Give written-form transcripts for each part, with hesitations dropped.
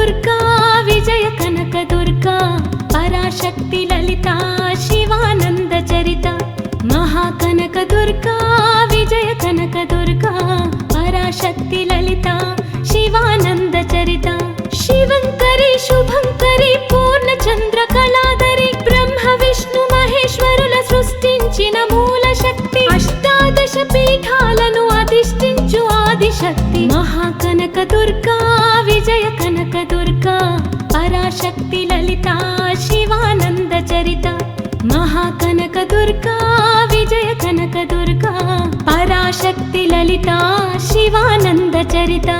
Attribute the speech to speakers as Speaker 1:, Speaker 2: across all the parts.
Speaker 1: దుర్గా విజయ కనక దుర్గా పరాశక్తి లలిత శివానంద చరిత మహాకనక దుర్గా విజయ కనక దుర్గా పరాశక్తి లలిత శివానంద చరిత శివంకరి శుభంకరి పూర్ణ చంద్ర కళాధరి బ్రహ్మ విష్ణు మహేశ్వరుల సృష్టించిన మూల శక్తి అష్టాదశ పీఠాలను అధిష్ఠించు ఆదిశక్తి మహాకనక దుర్గా విజయ కనక దుర్గా పరాశక్తి లలిత శివానంద చరిత మహాకనక దుర్గా విజయ కనక దుర్గా పరాశక్తి లలిత శివానంద చరిత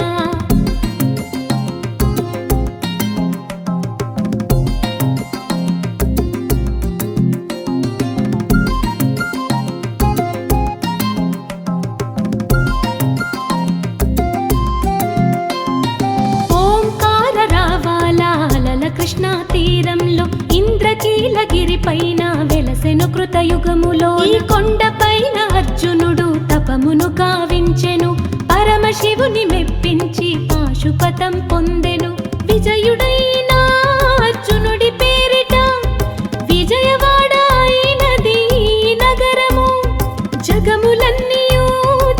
Speaker 1: కృష్ణా తీరంలో ఇంద్రకీలగిరి పైన వెలసెను కృతయుగములో ఈ కొండ పైన అర్జునుడు తపమును గావించెను పరమశివుని మెప్పించి పాశుపతం పొందెను విజయుడైన అర్జునుడి పేరిట విజయవాడ అయినది నగరము జగములన్నీయూ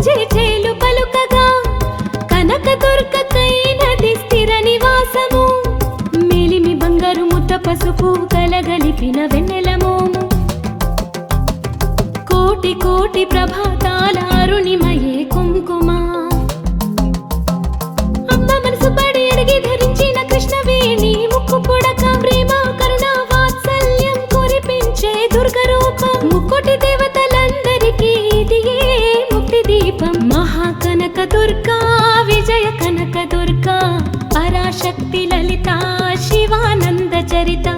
Speaker 1: చేచేలు పలుకగా కనక దుర్గకైనది స్థిర నివాసము పసుపు కలగలిపిన వెన్నెలమోము కోటి కోటి ప్రభాతాల అరుణిమయే కుంకుమ అమ్మ మనసు పడి అడిగి ధరించిన కృష్ణవేణి ముక్కు పుడక ప్రేమ కరుణ వాత్సల్యం కురిపించే దుర్గ రూపం ముక్కోటి దేవతలందరికీ ఇదియే ముక్తి దీపం మహాకనక దుర్గా విజయ కనక దుర్గా పరాశక్తి లలిత శివానంద చరిత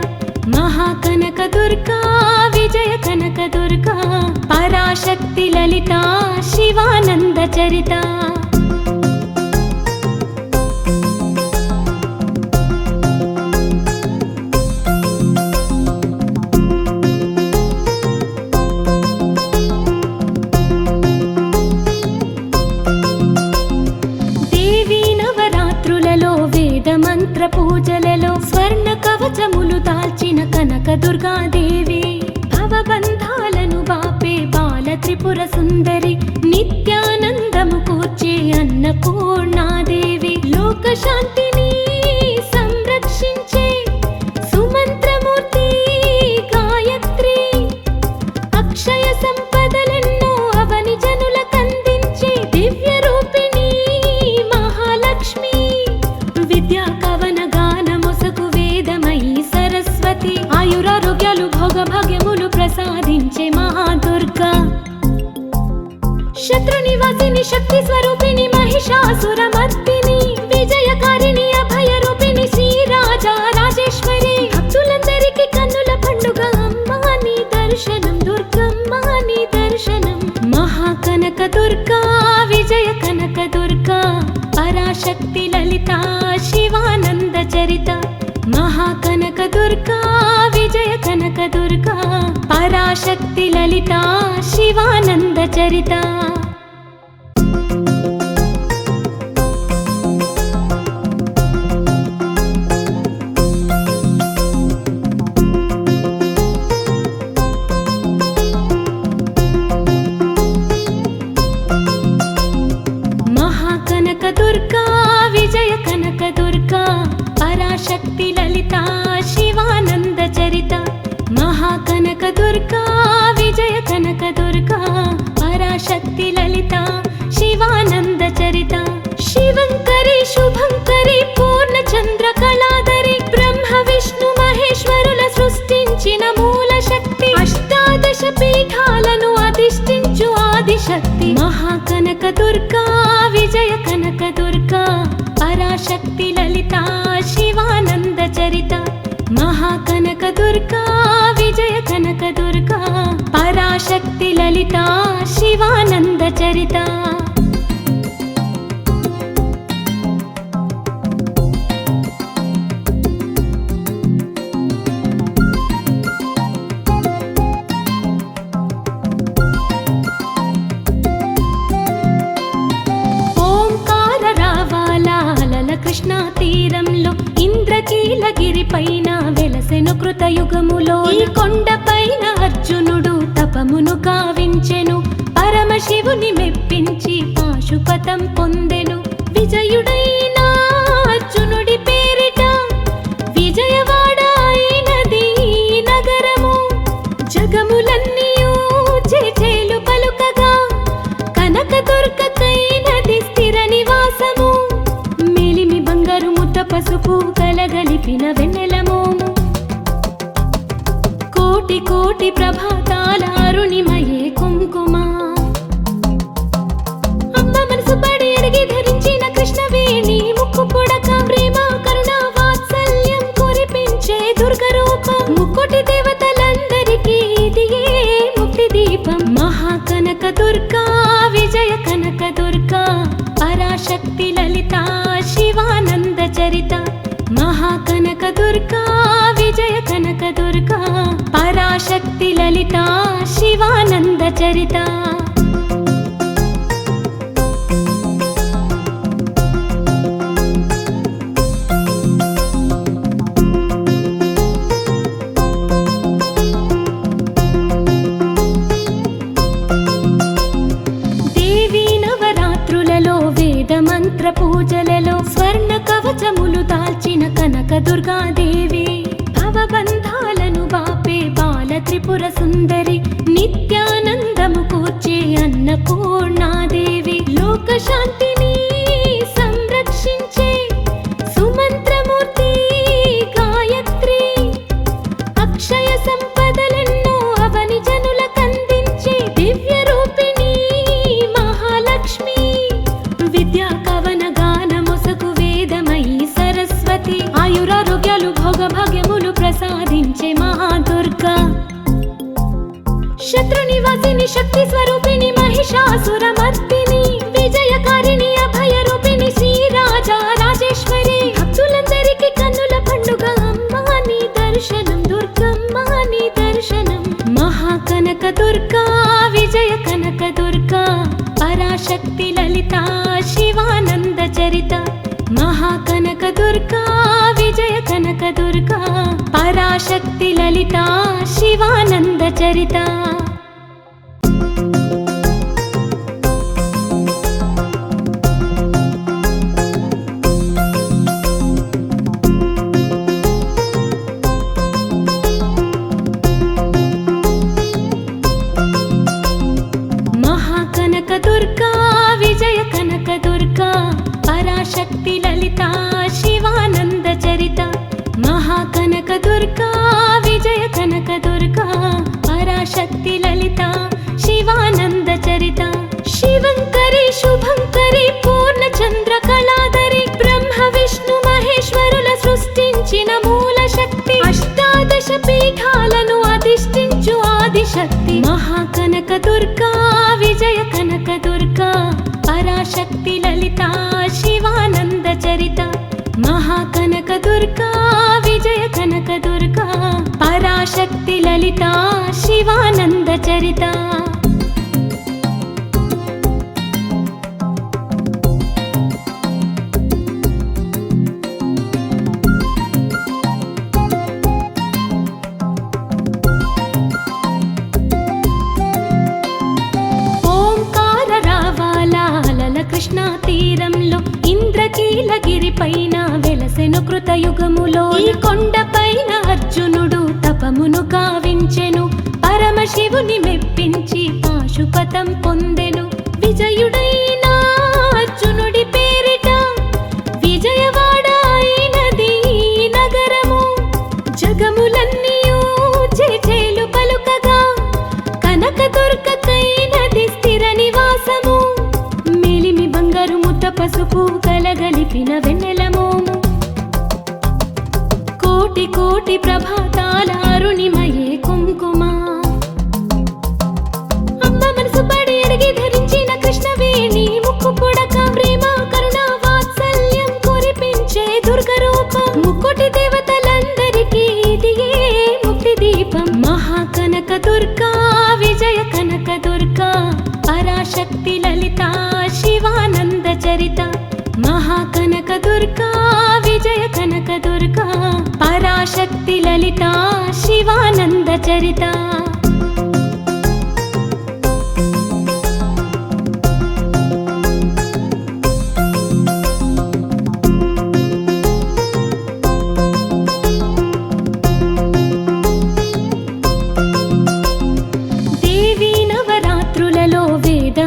Speaker 1: మహాకనక దుర్గా విజయ కనక దుర్గా పరాశక్తి లలిత శివానంద చరిత మంత్ర పూజలలో స్వర్ణ కవచములు దాల్చిన కనక దుర్గాదేవి భవబంధాలను బాపే బాల త్రిపుర సుందరి నిత్యానందము కూర్చే అన్నపూర్ణాదేవి లోక శాంతిని సంరక్షించే సుమంత్రమూర్తి గాయత్రి అక్షయ సంపదలెన్నో అవని జనులకందించే దివ్య రూపిణి మహాలక్ష్మి విద్యా కవన గాన మొసకు వేదమయీ సరస్వతి ఆయురారోగ్యాలు భోగ భాగ్యములు ప్రసాదించే మహాదుర్గా శత్రు నివాసిని శక్తి స్వరూపిణి మహిషాసుర మర్దిని విజయకారిణి అభయ రూపిణి శ్రీరాజా రాజేశ్వరి భక్తులందరికీ కన్నుల పండుగ అమ్మా నీ దర్శనం దుర్గమ్మ నీ దర్శనం మహాకనక దుర్గా విజయ కనక దుర్గా పరాశక్తి లలిత శివానంద చరిత మహాకనక దుర్గా విజయ కనక దుర్గా పరాశక్తి లలిత శివానంద చరిత మహాకనక దుర్గా విజయ కనక దుర్గా పరాశక్తి లలిత శివానంద చరిత మహాకనక దుర్గా విజయ కనక దుర్గా పరాశక్తి లలిత శివానంద చరిత శివంకరి శుభంకరి పూర్ణ చంద్ర కళాధరి బ్రహ్మ విష్ణు మహేశ్వరుల సృష్టించిన మూల శక్తి అష్టాదశ పీఠాలను అధిష్ఠించు ఆదిశక్తి మహాకనక దుర్గా విజయ కనక దుర్గా పరాశక్తి లలిత శివానంద చరిత మహాకనక దుర్గా విజయ కనక దుర్గా పరాశక్తి లలిత శివానంద చరిత కృష్ణా తీరంలో ఇంద్రకీలగిరి పైన వెలసెను కృతయుగములో ఈ కొండపైన అర్జునుడు తపమును కావించెను పరమశివుని మెప్పించి పాశుపతం పొందెను విజయుడైన అర్జునుడి పేరిట విజయవాడ అయినది ఈ నగరము జగములన్నీయూ చేచేలు పలుకగా కనకదుర్గకైనది స్థిర నివాసము మేలిమి బంగారు ముద్ద పసుపు కలగలిపిన వెన్నెలమోము కోటి కోటి ప్రభాతాల అరుణిమయే కుంకుమ అమ్మ మనసు పడి అడిగి ధరించిన కృష్ణవేణి ముక్కు పుడక ప్రేమ కరుణ వాత్సల్యం కురిపించే దుర్గ రూపం ముక్కోటి దేవతలందరికీ ఇదియే ముక్తి దీపం మహాకనక దుర్గా విజయ కనక దుర్గా పరాశక్తి లలిత శివానంద చరిత మహాకనక దుర్గా విజయ కనక దుర్గా పరాశక్తి లలిత శివానంద చరిత దేవీ నవరాత్రులలో వేద మంత్ర పూజలలో స్వర్ణ కవచములు దాల్చిన కనక దుర్గాదేవి భవబంధాలను బాపే బాల త్రిపుర సుందరి నిత్యానందము కూర్చే అన్నపూర్ణాదేవి లోక శాంతిని సంరక్షించే సుమంత్రమూర్తి గాయత్రి అక్షయ సంపదలెన్నో అవని జనులకందించే దివ్య రూపిణి మహాలక్ష్మి విద్యా కవన గానమొసగు వేదమయీ సరస్వతి ఆయురారోగ్యాలు భోగభాగ్యములు ప్రసాదించే మహాదుర్గా శత్రు నివాసిని శక్తి స్వరూపిణి మహిషాసురమర్దిని విజయకారిణి అభయ రూపిణి శ్రీరాజ రాజేశ్వరి భక్తులందరికీ కన్నుల పండుగ అమ్మాని దర్శనం దుర్గమ్మాని దర్శనం మహాకనక దుర్గా విజయ కనక దుర్గా పరాశక్తి లలిత శివానంద చరిత మహాకనక దుర్గా విజయ కనక దుర్గా పరాశక్తి లలిత శివానంద చరిత మహాకనక దుర్గా విజయ కనక దుర్గా పరాశక్తి లలిత శివానంద చరిత మహాకనక దుర్గా విజయ కనక దుర్గా పరాశక్తి లలిత శివానంద చరిత శివంకరి శుభంకరి పూర్ణచంద్ర కళాధరి బ్రహ్మ విష్ణు మహేశ్వరుల సృష్టించిన మూల శక్తి అష్టాదశ పీఠాలను అధిష్ఠించు ఆదిశక్తి మహాకనక దుర్గా విజయ కనక దుర్గా పరాశక్తి లలిత శివానంద చరిత మహాకనక దుర్గా విజయ కనక దుర్గా పరాశక్తి లలిత శివానంద చరిత ఓంకార రావాల అలల కృష్ణా తీరంలో ఇంద్రకీలగిరి పైన వెలసెను కృతయుగములో ఈ కొండపైన అర్జునుడు తపమును కావించెను పరమశివుని మెప్పించి పాశుపతం పొందెను విజయుడైన అర్జునుడి పేరిట విజయవాడ అయినది ఈ నగరము జగములన్నీయూ చేచేలు పలుకగా కనకదుర్గకైనది స్థిర నివాసము మేలిమి బంగారు ముద్ద పసుపు కలగలిపిన వెన్నెలమోము కోటి కోటి ప్రభాతాల అరుణిమయే కుంకుమ అమ్మ మనసు పడి అడిగి ధరించిన కృష్ణవేణి ముక్కు పుడక ప్రేమ కరుణ వాత్సల్యం కురిపించే దుర్గ రూపం ముక్కోటి దేవతలందరికీ ఇదియే ముక్తి దీపం మహాకనక దుర్గా విజయ కనక దుర్గా పరాశక్తి లలిత శివానంద చరిత మహా మహాకనక దుర్గా విజయ కనక దుర్గా పరాశక్తి లలిత శివానంద చరిత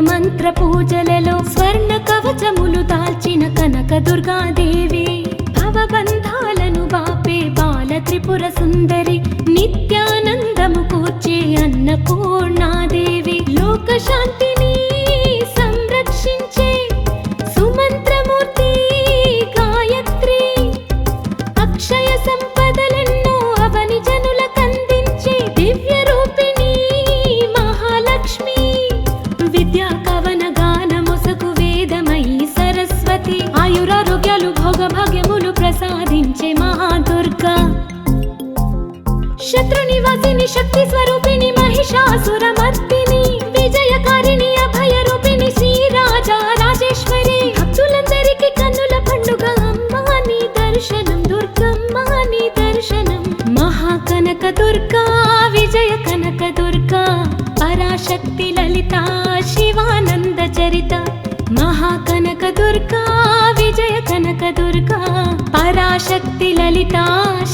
Speaker 1: మంత్ర పూజలలో స్వర్ణ కవచములు దాల్చిన కనక దుర్గాదేవి భవబంధాలను బాపే బాల త్రిపుర సుందరి నిత్యానందము కూర్చే అన్నపూర్ణాదేవి లోక శాంతిని సంరక్షించే సుమంత్రమూర్తి గాయత్రి అక్షయ సంపదలెన్నో అవని జనులకందించే దివ్య రూపిణి మహాలక్ష్మి విద్యా కవన గాన మొసకు వేదమయీ సరస్వతి ఆయురారోగ్యాలు భోగ భాగ్యములు ప్రసాదించే మహాదుర్గా శత్రు నివాసిని శక్తి స్వరూపిణి మహిషాసురమర్దిని విజయకారిణి అభయ రూపిణి శ్రీరాజా రాజేశ్వరి భక్తులందరికీ కన్నుల పండుగ అమ్మా నీ దర్శనం దుర్గమ్మ నీ దర్శనం మహాకనక దుర్గా విజయ కనక దుర్గా పరాశక్తి లలిత శివానంద చరిత మహాకనక దుర్గా విజయ కనక దుర్గా పరాశక్తి లలిత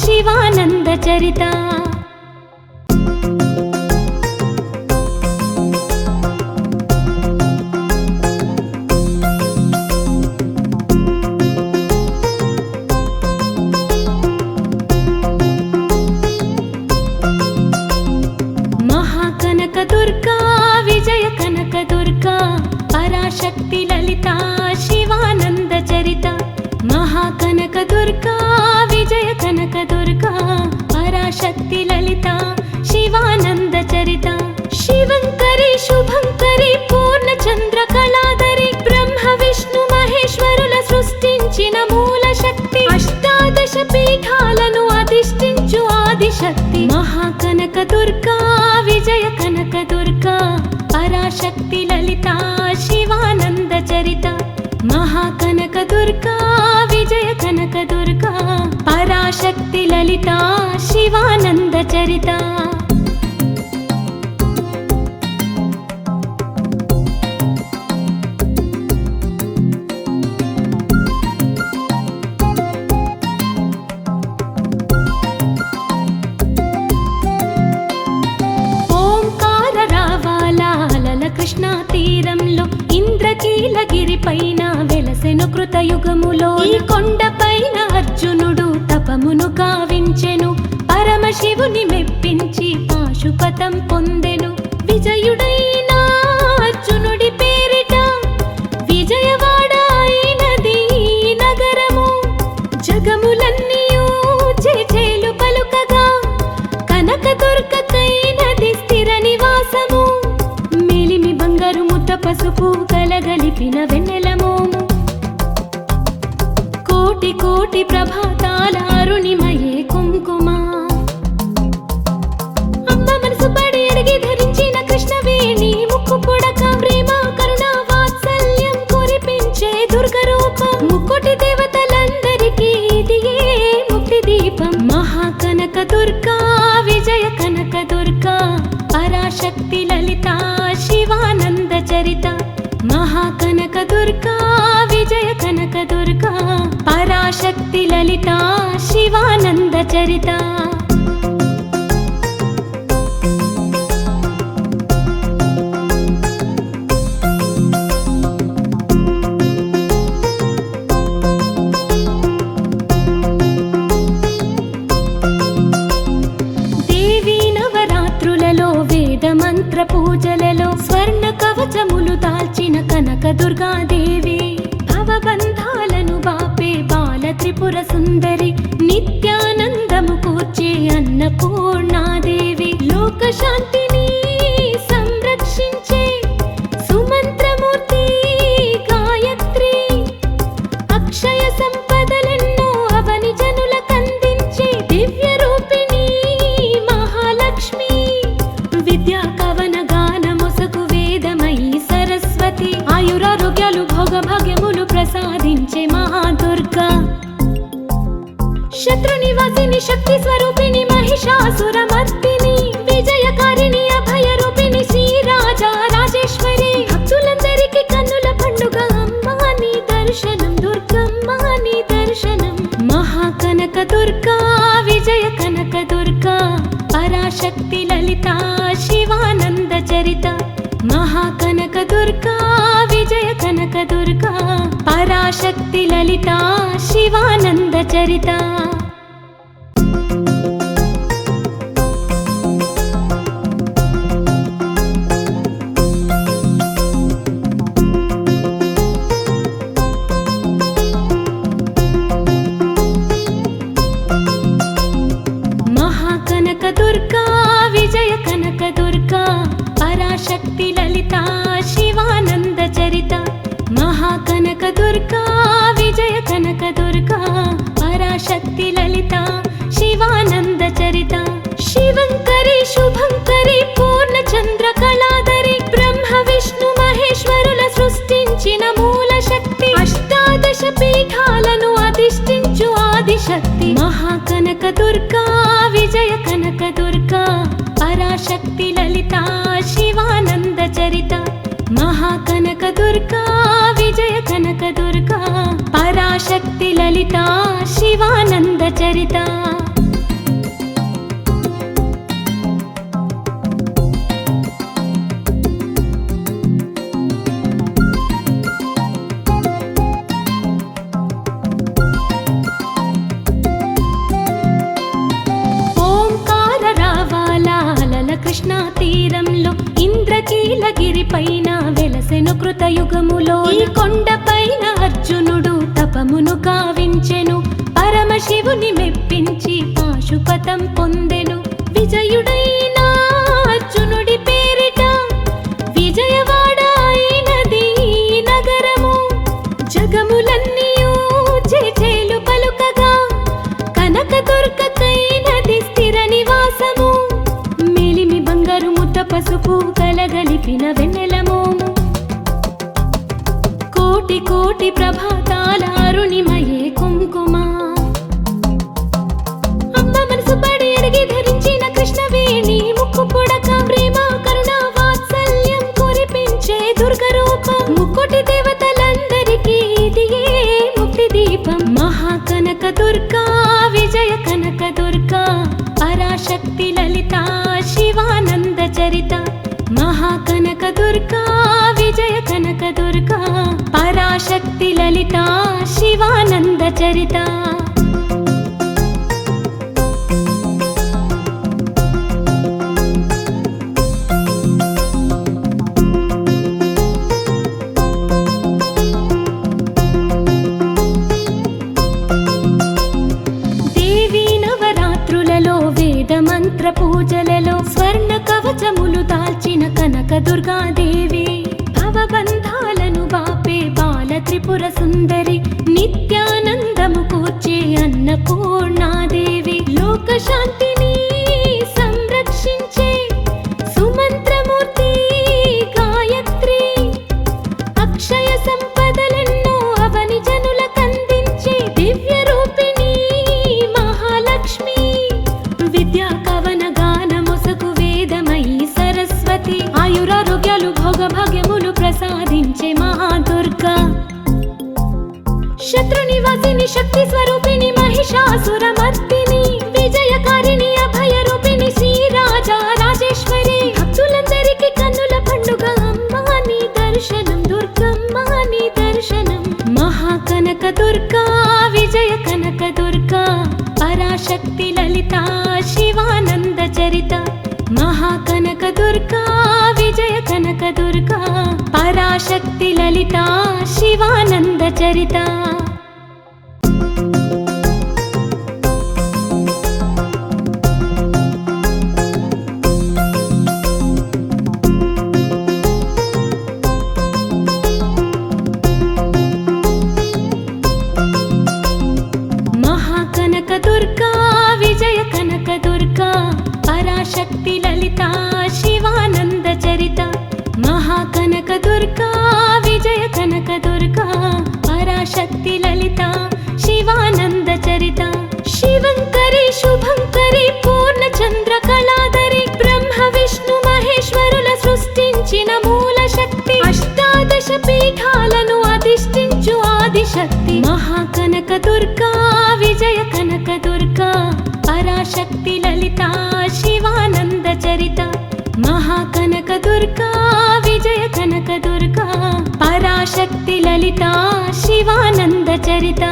Speaker 1: శివానంద చరిత మహాకనక దుర్గా విజయ కనక దుర్గా పరాశక్తి లలిత శివానంద చరిత మహాకనక దుర్గా విజయ కనక దుర్గా పరాశక్తి లలిత శివానంద చరిత శివంకరి శుభంకరి పూర్ణ చంద్ర కళాధరి బ్రహ్మ విష్ణు మహేశ్వరుల సృష్టించిన మూల శక్తి అష్టాదశ పీఠాలను అధిష్ఠించు ఆదిశక్తి మహాకనక దుర్గా విజయ కనక దుర్గా పరాశక్తి లలిత శివానంద చరిత మహాకనక దుర్గా విజయ కనక దుర్గా పరాశక్తి లలిత శివానంద చరిత కృష్ణా తీరంలో ఇంద్రకీలగిరి పైన వెలసెను కృతయుగములో ఈ కొండ పైన అర్జునుడు తపమును గావించెను పరమశివుని మెప్పించి పాశుపతం పొందెను విజయుడైన అర్జునుడి పేరిట విజయవాడ అయినది నగరము జగములన్నీయూ చేచేలు పలుకగా కనక దుర్గకైనది స్థిర నివాసము బంగారు ముద్ద పసుపు కలగలిపిన వెన్నెల మోము కోటి కోటి ప్రభాతాల అరుణిమయే కుంకుమ అమ్మ మనసు పడి అడిగి ధరించిన కృష్ణవేణి ముక్కు పుడక ప్రేమ కరుణ వాత్సల్యం కురిపించే దుర్గ రూపం ముక్కోటి దేవతలందరికీ ఇదియే ముక్తి దీపం మహాకనక దుర్గా విజయ కనక దుర్గా పరాశక్తి లలిత శివానంద చరిత మహాకనక దుర్గా విజయ కనక దుర్గా పరాశక్తి లలిత శివానంద చరిత మంత్ర పూజలలో స్వర్ణ కవచములు దాల్చిన కనక దుర్గాదేవి భవబంధాలను బాపే బాల త్రిపుర సుందరి నిత్యానందము కూర్చే అన్నపూర్ణాదేవి లోక శాంతిని సంరక్షించే సుమంత్రమూర్తి గాయత్రి అక్షయ సంపదలెన్నో అవని జనులకందించే దివ్య రూపిణి మహాలక్ష్మి విద్యా కవన గాన మొసకు వేదమయీ సరస్వతి ఆయురారోగ్యాలు భోగ దుర్గా. శత్రునివాసిని శక్తి స్వరూపిణి మహిషాసురమర్దిని విజయకారిణి అభయ రూపిణి శ్రీరాజా రాజేశ్వరి. భక్తులందరికీ కన్నుల పండుగ అమ్మా నీ దర్శనం దుర్గమ్మ నీ దర్శనం. మహాకనక దుర్గా విజయ కనక దుర్గా పరాశక్తి లలిత శివానంద చరిత. మహాకనక దుర్గా విజయ కనక దుర్గా పరాశక్తి లలిత శివానంద చరిత. మహాకనక దుర్గా విజయ కనక దుర్గా పరాశక్తి లలిత శివానంద చరిత. మహాకనక దుర్గా విజయ కనక దుర్గా పరాశక్తి లలిత శివానంద చరిత. శివంకరి శుభంకరి పూర్ణచంద్ర కళాధరి బ్రహ్మ విష్ణు మహేశ్వరుల సృష్టించిన మూల శక్తి. అష్టాదశ పీఠాలను అధిష్ఠించు ఆదిశక్తి. మహాకనక దుర్గా విజయ కనక దుర్గా పరాశక్తి లలిత శివానంద చరిత. మహాకనక దుర్గా విజయ కనక దుర్గా పరాశక్తి లలిత శివానంద చరిత. కృష్ణా తీరంలో ఇంద్రకీలగిరి పైన వెలసెను కృతయుగములో. ఈ కొండ పైన అర్జునుడు తపమును గావించెను. పరమశివుని మెప్పించి పాశుపతం పొందెను. విజయుడైన అర్జునుడి పేరిట విజయవాడ అయినది ఈ నగరము. జగములన్నీయూ చేచేలు పలుకగా కనక దుర్గకైనది స్థిర నివాసము. మేలిమి బంగారు ముద్ద పసుపు కలగలిపిన వెన్నెల మోము. కోటి కోటి ప్రభాతాల అరుణిమయే కుంకుమ. అమ్మ మనసు పడి అడిగి ధరించిన కృష్ణవేణి ముక్కు పుడక ప్రేమ కరుణ వాత్సల్యం కురిపించే దుర్గ రూపం. ముక్కోటి దేవతలందరికీ ఇదియే ముక్తి దీపం. మహాకనక దుర్గా విజయ కనక దుర్గా పరాశక్తి లలిత శివానంద చరిత. మహాకనక దుర్గా విజయ కనక దుర్గా పరాశక్తి లలిత శివానంద చరిత. మంత్ర పూజలలో స్వర్ణ కవచములు దాల్చిన కనక దుర్గాదేవి. భవబంధాలను బాపే బాల త్రిపుర సుందరి నిత్యానందము కూర్చే అన్నపూర్ణాదేవి. లోక శాంతిని సంరక్షించే సుమంత్రమూర్తి గాయత్రి. అక్షయ సంపదలెన్నో అవని జనులకందించే దివ్య రూపిణి మహాలక్ష్మి. విద్యా కవన గానమొసగు వేదమయీ సరస్వతి. ఆయురారోగ్యాలు భోగ భాగ్యములు ప్రసాదించే మహాదుర్గా. శత్రునివాసిని శక్తి స్వరూపిణి మహిషాసురమర్దిని విజయకారిణి అభయ రూపిణి శ్రీరాజా రాజేశ్వరి. భక్తులందరికీ కన్నుల పండుగ అమ్మా నీ దర్శనం దుర్గమ్మ నీ దర్శనం. మహాకనక దుర్గా విజయ కనక దుర్గా పరాశక్తి లలిత శివానంద చరిత. మహాకనక దుర్గా విజయ కనక దుర్గా పరాశక్తి లలిత శివానంద చరిత. దుర్గా విజయ కనక దుర్గా పరాశక్తి లలిత శివానంద చరిత. మహాకనక దుర్గా విజయ కనక దుర్గా పరాశక్తి లలిత శుభంకరి పూర్ణచంద్ర కళాధరి బ్రహ్మ విష్ణు మహేశ్వరుల సృష్టించిన మూల శక్తి అష్టాదశ పీఠాలను అధిష్ఠించు ఆదిశక్తి మహాకనక దుర్గా విజయ కనక దుర్గా పరాశక్తి లలిత శివానంద చరిత మహాకనక దుర్గా విజయ కనక దుర్గా పరాశక్తి లలిత శివానంద చరిత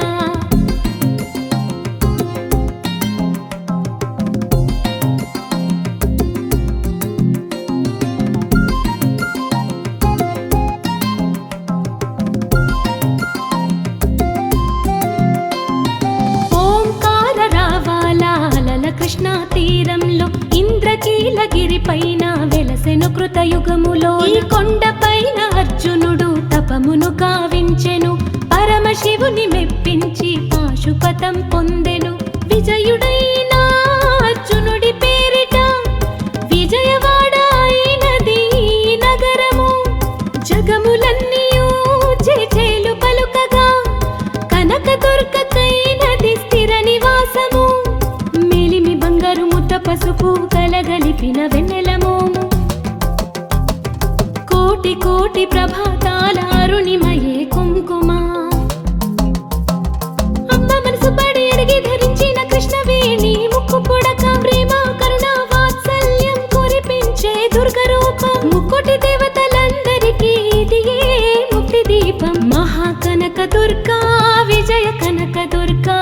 Speaker 1: కృష్ణా తీరంలో ఇంద్రకీలగిరి పైన వెలసెను కృతయుగములో ఈ కొండ పైన అర్జునుడు తపమును గావించెను పరమశివుని మెప్పించి పాశుపతం పొందెను విజయుడైన అర్జునుడి పేరిట విజయవాడ అయినది నగరము జగములన్నీయూ చేచేలు పలుకగా కనకదుర్గకైనది స్థిర నివాసము పసుపు కలగలిపిన వెన్నెలమోము కోటి కోటి ప్రభాతాల అరుణిమయే కుంకుమ అమ్మ మనసు పడి అడిగి ధరించిన కృష్ణవేణి ముక్కు పుడక ప్రేమ కరుణ వాత్సల్యం కురిపించే దుర్గ రూపం ముక్కోటి దేవతలందరికీ ఇదియే ముక్తి దీపం మహాకనక దుర్గా విజయ కనక దుర్గా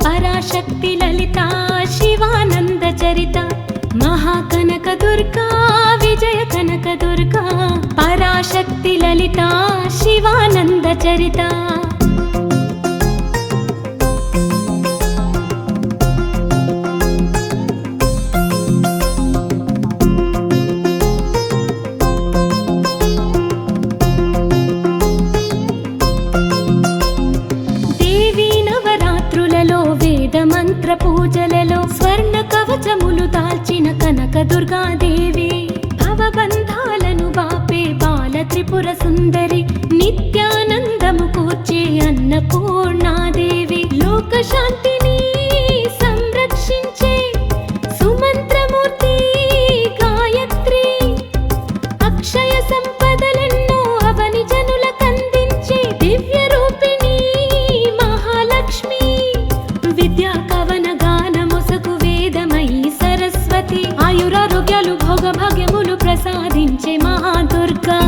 Speaker 1: పరాశక్తి లలిత శివానంద చరిత మహాకనక దుర్గా విజయ కనక దుర్గా పరాశక్తి లలిత శివానంద చరిత మంత్ర పూజలలో స్వర్ణ కవచములు దాల్చిన కనక దుర్గాదేవి భవబంధాలను బాపే బాల త్రిపుర సుందరి నిత్యానందము కూర్చే అన్నపూర్ణాదేవి లోక శాంతిని సంరక్షించే సుమంత్రమూర్తి గాయత్రి అక్షయ సంపదలెన్నో అవని జనులకందించే దివ్య రూపిణి మహాలక్ష్మి విద్యా కవన గాన మొసగు వేదమయీ సరస్వతి ఆయురారోగ్యాలు భోగ భాగ్యములు ప్రసాదించే మహాదుర్గా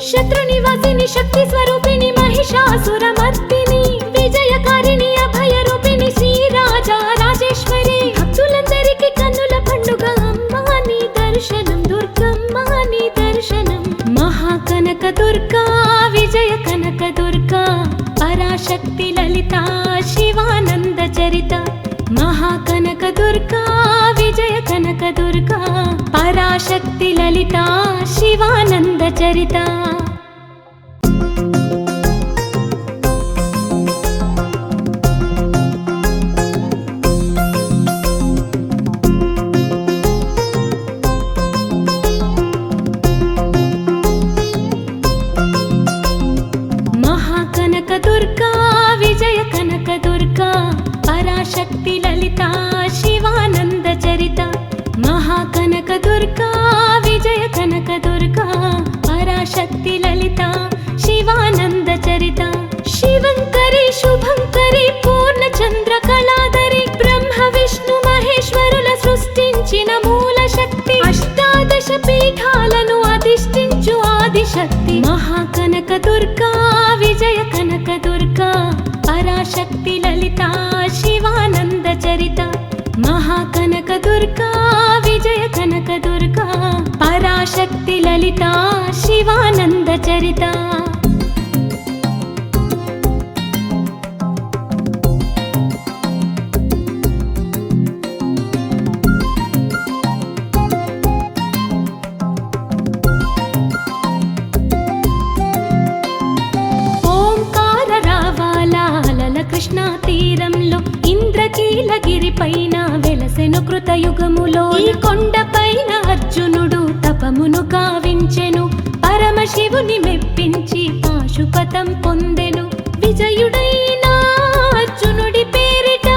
Speaker 1: శత్రు నివాసిని శక్తి స్వరూపిణి మహిషాసురమర్దిని విజయకారిణి అభయ రూపిణి శ్రీరాజా రాజేశ్వరి భక్తులందరికీ కన్నుల పండుగ అమ్మాని దర్శనం దుర్గమ్మాని దర్శనం మహాకనక దుర్గా విజయ కనక దుర్గా పరాశక్తి లలిత శివానంద చరిత మహాకనక దుర్గా విజయ కనక దుర్గా పరాశక్తి లలిత శివానంద చరిత మహాకనక దుర్గా విజయ కనక దుర్గా పరాశక్తి లలిత శివానంద చరిత మహాకనక దుర్గా విజయ కనక దుర్గా పరాశక్తి లలిత శివానంద చరిత శివంకరి శుభంకరి పూర్ణచంద్ర కళాధరి బ్రహ్మ విష్ణు మహేశ్వరుల సృష్టించిన మూల శక్తి అష్టాదశ పీఠాలను అధిష్ఠించు ఆదిశక్తి మహాకనక దుర్గా విజయ కనక దుర్గా పరాశక్తి లలిత శివానంద చరిత మహాకనక దుర్గా విజయ కనక దుర్గా పరాశక్తి లలిత శివానంద చరిత కృష్ణా తీరంలో ఇంద్రకీలగిరి పైన వెలసెను కృతయుగములో ఈ కొండ పైన అర్జునుడు తపమును గావించెను పరమశివుని మెప్పించి పాశుపతం పొందెను విజయుడైన అర్జునుడి పేరిట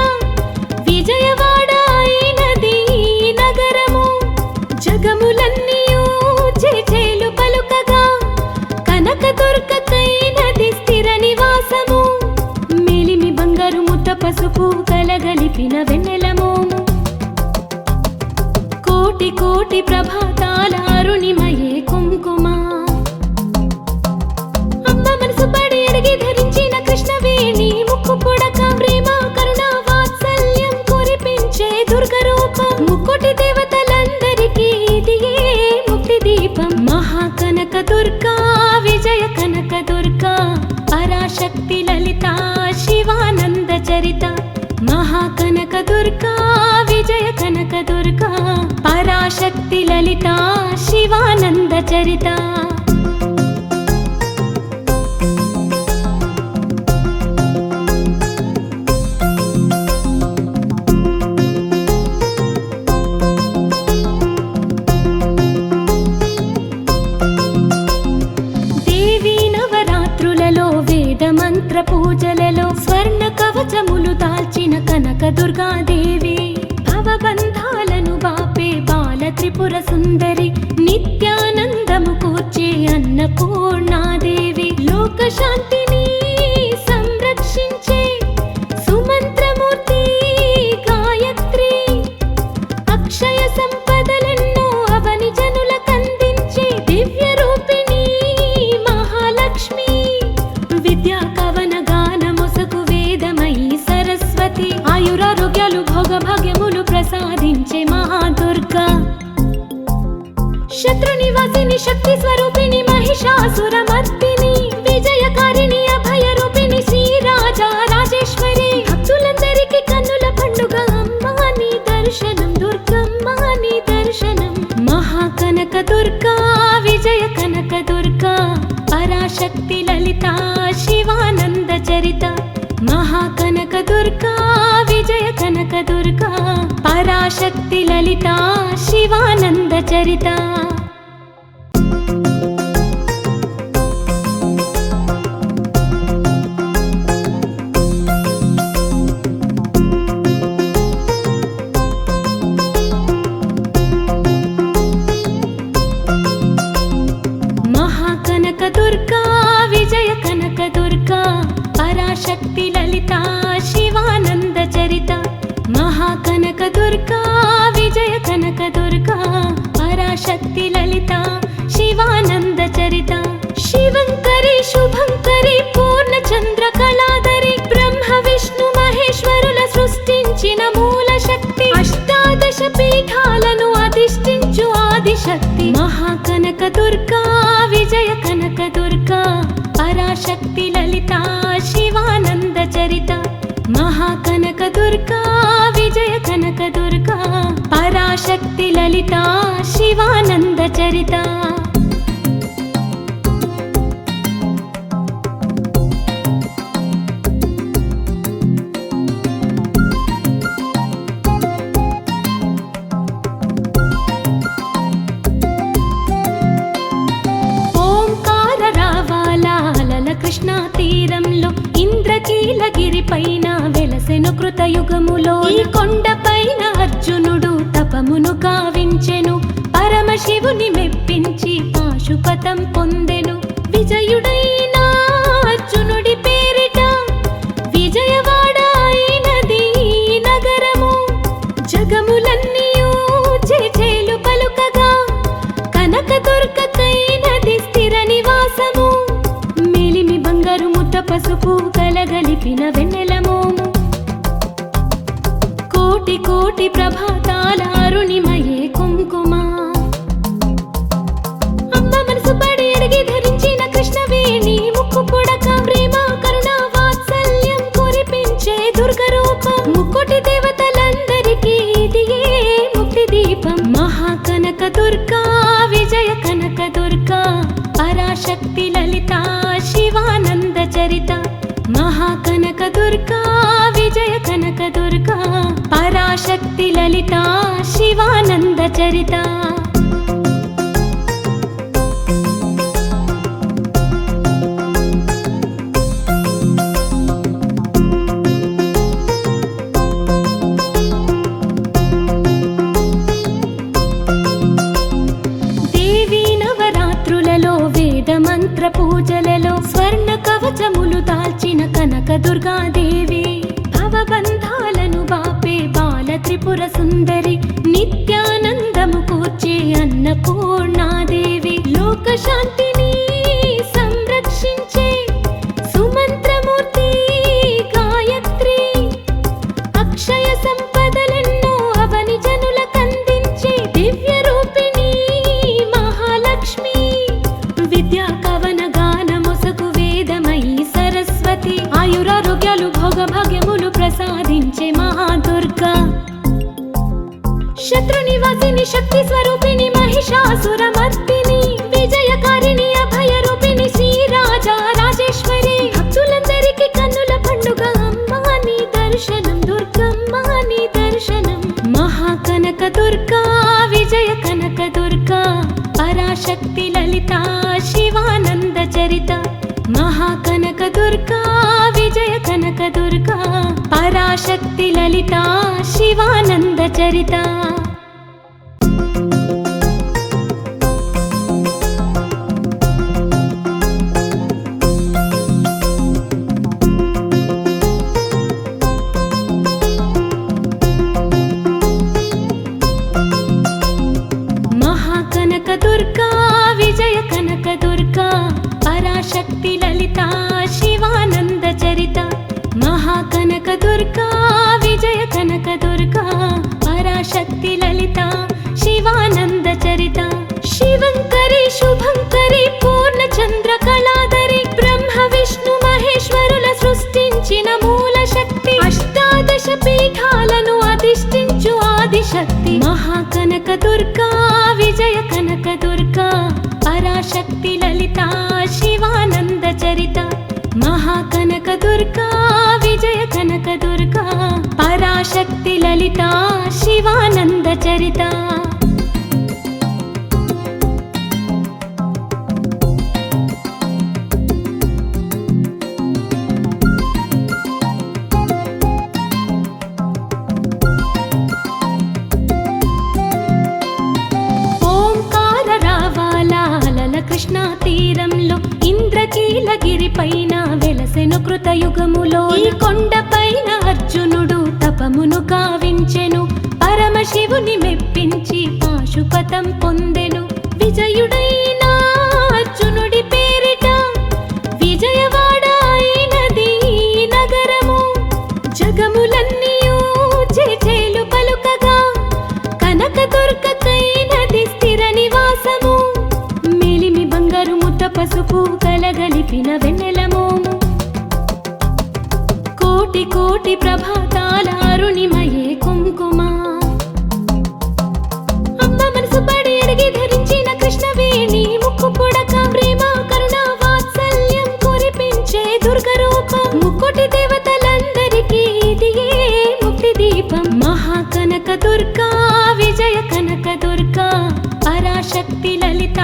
Speaker 1: బంగారు ముద్ద పసుపు కలగలిపిన వెన్నెల మోము కోటి కోటి ప్రభాతాల అరుణిమయే కుంకుమ అమ్మ మనసు పడి అడిగి ధరించిన కృష్ణవేణి ముక్కు పుడక ప్రేమ కరుణ వాత్సల్యం కురిపించే దుర్గ రూపం ముక్కోటి దేవతలందరికీ ఇదియే ముక్తి దీపం మహాకనక దుర్గా విజయ కనక దుర్గా పరాశక్తి లలిత శివానంద చరిత మహాకనక దుర్గా విజయ కనక దుర్గా పరాశక్తి లలిత శివానంద చరిత మంత్ర పూజలలో స్వర్ణ కవచములు దాల్చిన కనక దుర్గాదేవి భవబంధాలను బాపే బాల త్రిపుర సుందరి నిత్యానందము కూర్చే అన్నపూర్ణాదేవి లోక శాంతిని సంరక్షించే సుమంత్రమూర్తి గాయత్రి అక్షయ సంపదలెన్నో అవని జనులకందించే దివ్య రూపిణి మహాలక్ష్మి విద్యా కవన గాన మొసకు వేదమయీ సరస్వతి ఆయురారోగ్యాలు భోగభాగ్యములు ప్రసాదించే మహాదుర్గా శత్రునివాసిని శక్తి స్వరూపిణి మహిషాసురమర్దిని విజయకారిణి అభయ రూపిణి శ్రీరాజా రాజేశ్వరి భక్తులందరికీ కన్నుల పండుగ అమ్మా నీ దర్శనం దుర్గమ్మ నీ దర్శనం మహాకనక దుర్గా విజయ కనక దుర్గా పరాశక్తి లలిత శివానంద చరిత మహాకనక దుర్గా విజయ కనక దుర్గా పరాశక్తి లలిత శివానంద చరిత మహాకనక దుర్గా విజయ కనక దుర్గా పరాశక్తి లలిత శివానంద చరిత మహాకనక దుర్గా విజయ కనక దుర్గా పరాశక్తి లలిత శివానంద చరిత శివంకరి శుభంకరి పూర్ణచంద్ర కళాధరి బ్రహ్మ విష్ణు మహేశ్వరుల సృష్టించిన మూల శక్తి అష్టాదశ పీఠాలను అధిష్ఠించు ఆదిశక్తి మహాకనక దుర్గా విజయ కనక దుర్గా పరాశక్తి లలిత శివానంద చరిత మహాకనక దుర్గా విజయ కనక దుర్గా పరాశక్తి లలిత శివానంద చరిత కృష్ణా తీరంలో ఇంద్రకీలగిరి పైన వెలసెను కృతయుగములో ఈ కొండ పైన అర్జునుడు తపమును గావించెను పరమశివుని మెప్పించి పాశుపతం పొందెను విజయుడైన అర్జునుడి పేరిట విజయవాడ అయినది నగరము జగములన్నీయూ చేచేలు పలుకగా కనక దుర్గకైనది స్థిర నివాసము బంగారు ముద్ద పసుపు కలగలిపిన వెన్నెల మోము కోటి కోటి ప్రభాతాల అరుణిమయే కుంకుమ అమ్మ మనసు పడి అడిగి ధరించిన కృష్ణవేణి ముక్కు పుడక ప్రేమ కరుణ వాత్సల్యం కురిపించే దుర్గ రూపం ముక్కోటి దేవతలందరికీ ఇదియే ముక్తి దీపం మహాకనక దుర్గా విజయ కనక దుర్గా పరాశక్తి లలిత శివానంద చరిత మహాకనక దుర్గా విజయ కనక దుర్గా పరాశక్తి లలిత శివానంద చరిత మంత్ర పూజలలో స్వర్ణ కవచములు దాల్చిన కనక దుర్గాదేవి త్రిపుర సుందరి నిత్యానందము కూర్చే అన్నపూర్ణాదేవి లోక శాంతిని సంరక్షించే సుమంత్రమూర్తి గాయత్రి అక్షయ సంపదలెన్నో అవని జనులకందించే దివ్య రూపిణి మహాలక్ష్మి విద్యా కవన గానమొసగు వేదమయీ సరస్వతి ఆయురారోగ్యాలు భోగభాగ్యములు ప్రసాదించే మహాదుర్గా శత్రు నివాసిని శక్తి స్వరూపిణి మహిషాసురమర్దిని విజయకారిణి అభయ రూపిణి శ్రీరాజా రాజేశ్వరి భక్తులందరికీ కన్నుల పండుగ అమ్మా నీ దర్శనం దుర్గమ్మ నీ దర్శనం మహాకనక దుర్గా విజయ కనక దుర్గా పరాశక్తి లలిత శివానంద చరిత మహాకనక దుర్గా విజయ కనక దుర్గా పరాశక్తి లలిత శివానంద చరిత మహాకనక దుర్గా విజయ కనక దుర్గా పరాశక్తి లలిత శివానంద చరిత మహాకనక దుర్గా విజయ కనక దుర్గా పరాశక్తి లలిత శివానంద చరిత శివంకరి శుభంకరి పూర్ణచంద్ర కళాధరి బ్రహ్మ విష్ణు మహేశ్వరుల సృష్టించిన మూల శక్తి అష్టాదశ పీఠాలను అధిష్ఠించు ఆదిశక్తి మహాకనక దుర్గా విజయ కనక దుర్గా పరాశక్తి లలిత శివానంద చరిత మహాకనక దుర్గా విజయ కనక దుర్గా పరాశక్తి లలిత శివానంద చరిత కృష్ణా తీరంలో ఇంద్రకీలగిరి పైన వెలసెను కృతయుగములో ఈ కొండ పైన అర్జునుడు తపమును గావించెను పరమశివుని మెప్పించి పాశుపతం పొందెను విజయుడైన అర్జునుడి పేరిట విజయవాడ అయినది నగరము జగములన్నీయూ చేచేలు పలుకగా కనక దుర్గకైనది స్థిర నివాసము బంగారు ముద్ద పసుపు కలగలిపిన వెన్నెలమోము కోటి కోటి ప్రభాతాల అరుణిమయే కుంకుమ అమ్మ మనసు పడి అడిగి ధరించిన కృష్ణవేణి ముక్కు పుడక ప్రేమ కరుణ వాత్సల్యం కురిపించే దుర్గ రూపం ముక్కోటి దేవతలందరికీ ఇదియే ముక్తి దీపం మహాకనక దుర్గా విజయ కనక దుర్గా పరాశక్తి లలిత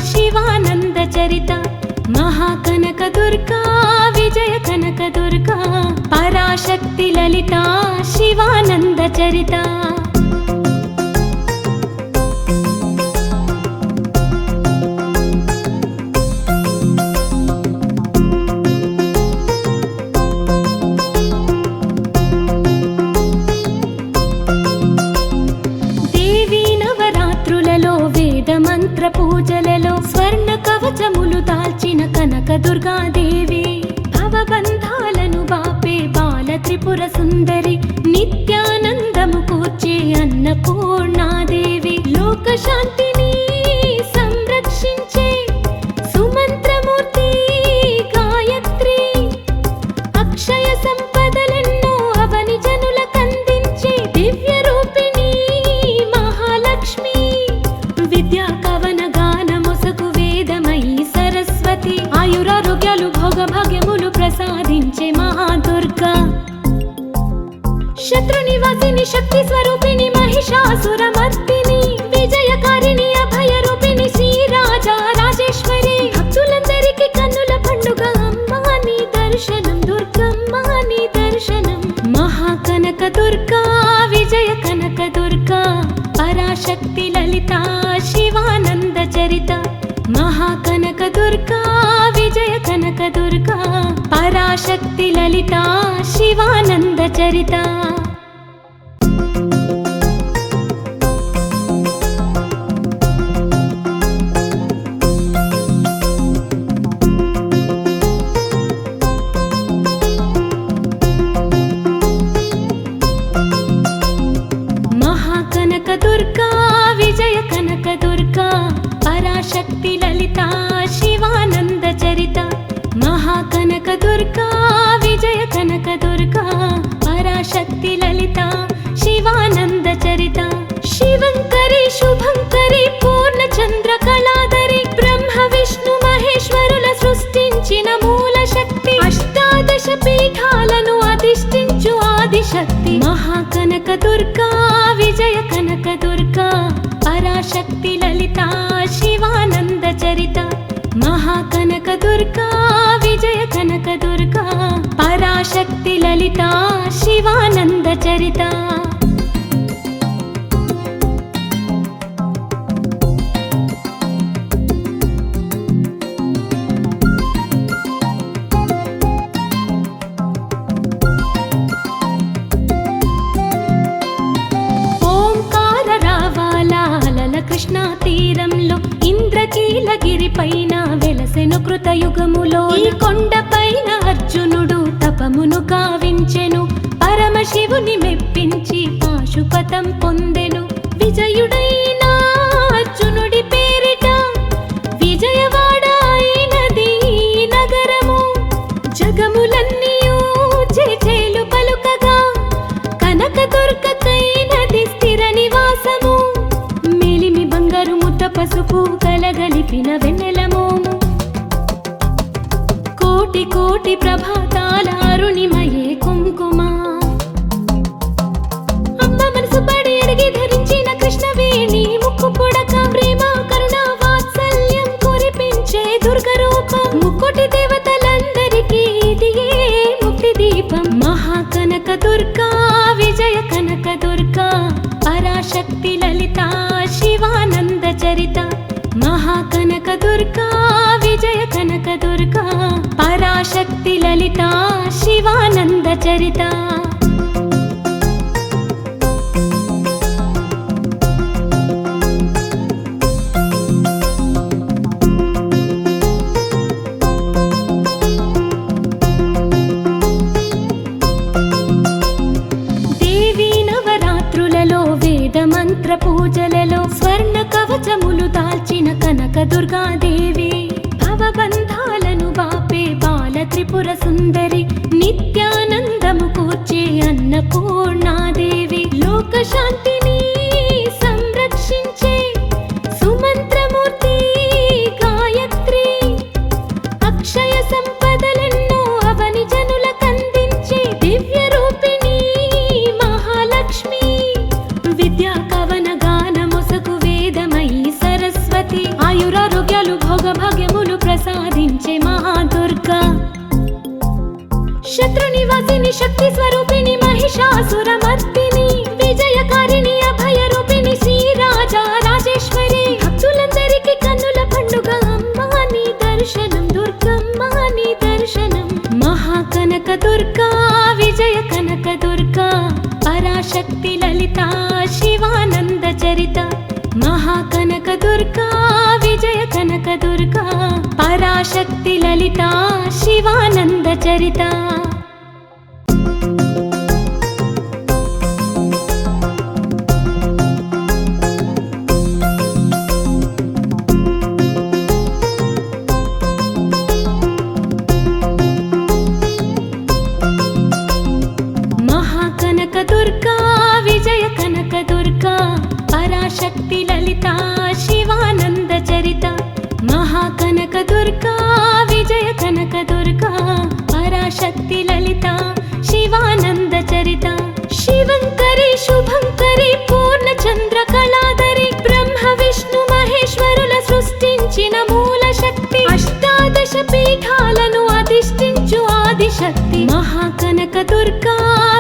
Speaker 1: శివానంద చరిత మహాకనక దుర్గా విజయ కనక దుర్గా పరాశక్తి లలిత శివానంద చరిత మంత్ర పూజలలో స్వర్ణ కవచములు దాల్చిన కనక దుర్గాదేవి భవబంధాలను బాపే బాల త్రిపుర సుందరి నిత్యానందము కూర్చే అన్నపూర్ణాదేవి లోక శాంతిని సంరక్షించే సుమంత్రమూర్తి గాయత్రి అక్షయ సంపదలెన్నో అవని జనులకందించే దివ్య రూపిణి మహాలక్ష్మి విద్యా కవన గానమొసగు వేదమయీ సరస్వతి ఆయురారోగ్యాలు భోగభాగ్యములు ప్రసాదించే మహాదుర్గా శత్రు నివాసిని శక్తి స్వరూపిణి మహిషాసురమర్దిని విజయకారిణి అభయ రూపిణి శ్రీరాజా రాజేశ్వరి భక్తులందరికీ కన్నుల పండుగ అమ్మా నీ దర్శనం దుర్గమ్మ నీ దర్శనం మహాకనక దుర్గా విజయ కనక దుర్గా పరాశక్తి లలిత శివానంద చరిత మహాకనక దుర్గా విజయ కనక దుర్గా పరాశక్తి లలిత శివానంద చరిత కనక దుర్గా విజయ కనక దుర్గా పరాశక్తి లలిత శివానంద చరిత శివంకరి శుభంకరి పూర్ణ చంద్ర కళాధరి బ్రహ్మ విష్ణు మహేశ్వరుల సృష్టించిన మూల శక్తి అష్టాదశ పీఠాలను అధిష్ఠించు ఆదిశక్తి మహాకనక దుర్గా విజయ కనక దుర్గా పరాశక్తి లలిత శివానంద చరిత మహాకనక దుర్గా విజయ కనక దుర్గా పరాశక్తి లలిత శివానంద చరిత కృష్ణా తీరంలో ఇంద్రకీలగిరి పైన వెలసెను కృతయుగములో ఈ కొండ పైన అర్జునుడు తపమును గావించెను పరమశివుని మెప్పించి పాశుపతం పొందెను విజయుడైన అర్జునుడి పేరిట విజయవాడ అయినది నగరము జగములన్నీయూ జేజేలు పలుకగా కనక దుర్గకైనది స్థిర నివాసము పసుపు కలగలిపిన వెన్నెలమోము కోటి కోటి ప్రభాతాల అరుణిమయే కుంకుమ అమ్మ మనసు పడి అడిగి ధరించిన కృష్ణవేణి ముక్కు పుడక ప్రేమ కరుణ వాత్సల్యం కురిపించే దుర్గ రూపం ముక్కోటి దేవతలందరికీ ఇదియే ముక్తి దీపం మహాకనక దుర్గా విజయ కనక దుర్గా పరాశక్తి లలిత శివానంద చరిత మహాకనక దుర్గా విజయ కనక దుర్గా పరాశక్తి లలిత శివానంద చరిత మంత్ర పూజలలో స్వర్ణ కవచములు దాల్చిన కనక దుర్గాదేవి భవబంధాలను బాపే బాల త్రిపుర సుందరి నిత్యానందము కూర్చే అన్నపూర్ణాదేవి లోక శాంతిని సంరక్షించే సుమంత్రమూర్తి గాయత్రి అక్షయ సంపదలెన్నో అవని జనులకందించే దివ్య రూపిణి మహాలక్ష్మి విద్యా కవన గాన మొసకు వేదమయీ సరస్వతి ఆయురారోగ్యాలు భోగ భాగ్యములు ప్రసాదించే మహాదుర్గా శత్రు నివాసిని శక్తి స్వరూపిణి మహిషాసుర మర్దిని విజయకారిణి అభయ రూపిణి శ్రీరాజా రాజేశ్వరి భక్తులందరికీ కన్నుల పండుగ అమ్మా నీ దర్శనం దుర్గమ్మ నీ దర్శనం మహాకనక దుర్గా విజయ కనక దుర్గా పరాశక్తి లలిత శివానంద చరిత మహాకనక దుర్గా విజయ కనక దుర్గా పరాశక్తి లలిత శివానంద చరిత మహాకనక దుర్గా విజయ కనక దుర్గా పరాశక్తి లలిత శివానంద చరిత మహాకనక దుర్గా విజయ కనక దుర్గా పరాశక్తి లలిత శివానంద చరిత శివంకరి శుభంకరి పూర్ణ చంద్ర కళాధరి బ్రహ్మ విష్ణు మహేశ్వరుల సృష్టించిన మూల శక్తి అష్టాదశ పీఠాలను అధిష్ఠించు ఆదిశక్తి మహాకనక దుర్గా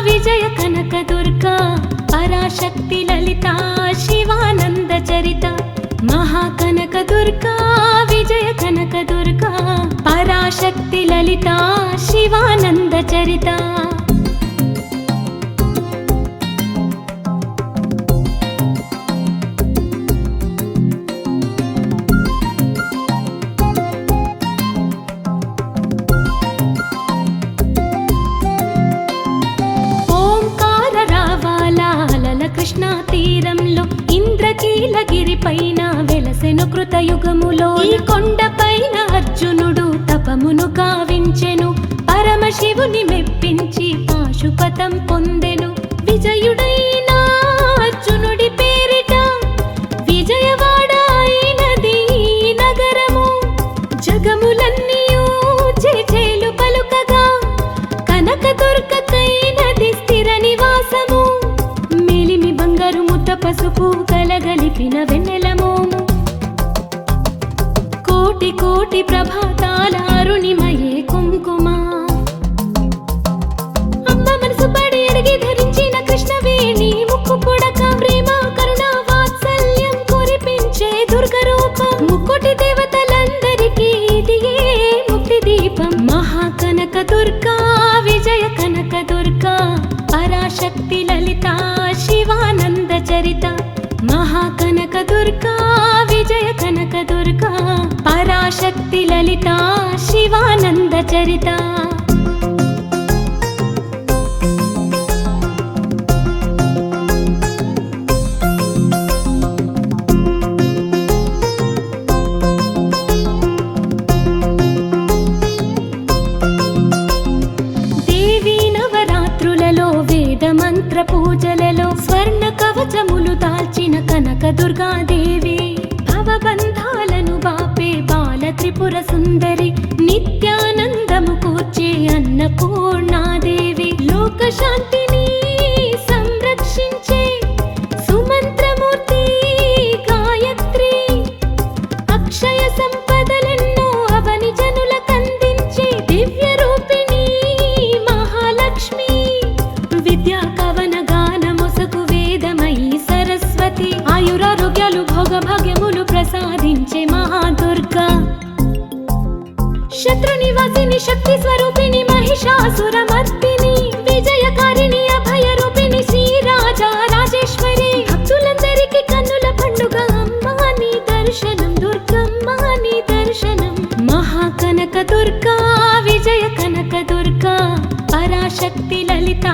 Speaker 1: విజయ కనక దుర్గా పరాశక్తి లలిత శివానంద చరిత మహాకనక దుర్గా విజయ కనక దుర్గా పరాశక్తి లలిత శివానంద చరిత కృష్ణా తీరంలో ఇంద్రకీలగిరి పైన వెలసెను కృతయుగములో ఈ కొండ పైన అర్జునుడు తపమును గావించెను పరమశివుని మెప్పించి పాశుపతం పొందెను. విజయుడైన అర్జునుడి పేరిట విజయవాడ అయినది ఈ నగరము. జగములన్నీయూ చేచేలు పలుకగా కనకదుర్గకైనది స్థిర నివాసము. మేలిమి బంగారు ముద్ద పసుపు కలగలిపిన వెన్నెల మోము. కోటి కోటి ప్రభాతాల అరుణిమయే కుంకుమ. అమ్మ మనసు పడి అడిగి ధరించిన కృష్ణవేణి ముక్కు పుడక ప్రేమ కరుణ వాత్సల్యం కురిపించే దుర్గ రూపం. ముక్కోటి దేవతలందరికీ ఇదియే ముక్తి దీపం. మహాకనక దుర్గా విజయ కనక దుర్గా పరాశక్తి లలిత శివానంద చరిత. మహాకనక దుర్గా విజయ కనక దుర్గా పరాశక్తి లలిత శివానంద చరిత. దేవీ నవరాత్రులలో వేద మంత్ర పూజలలో స్వర్ణ కవచములు దాల్చిన కనక దుర్గాదేవి. భవబంధాలను బాపే బాల త్రిపుర సుందరి నిత్యానందము కూర్చే అన్నపూర్ణాదేవి. లోక శాంతిని సంరక్షించే సుమంత్రమూర్తి గాయత్రి. అక్షయ సంపదలెన్నో అవని జనులకందించే దివ్య రూపిణి మహాలక్ష్మి. విద్యా కవన గాన మొసగు వేదమయీ సరస్వతి. ఆయురారోగ్యాలు భోగ భాగ్యములు ప్రసాదించే మహాదుర్గా. శత్రు నివాసిని శక్తి స్వరూపిణి మహిషాసురమర్దిని. విజయకారిణి అభయ రూపిణి శ్రీరాజా రాజేశ్వరి. భక్తులందరికీ కన్నుల పండుగ అమ్మా నీ దర్శనం దుర్గమ్మ నీ దర్శనం. మహాకనక దుర్గా విజయ కనక దుర్గా పరాశక్తి లలిత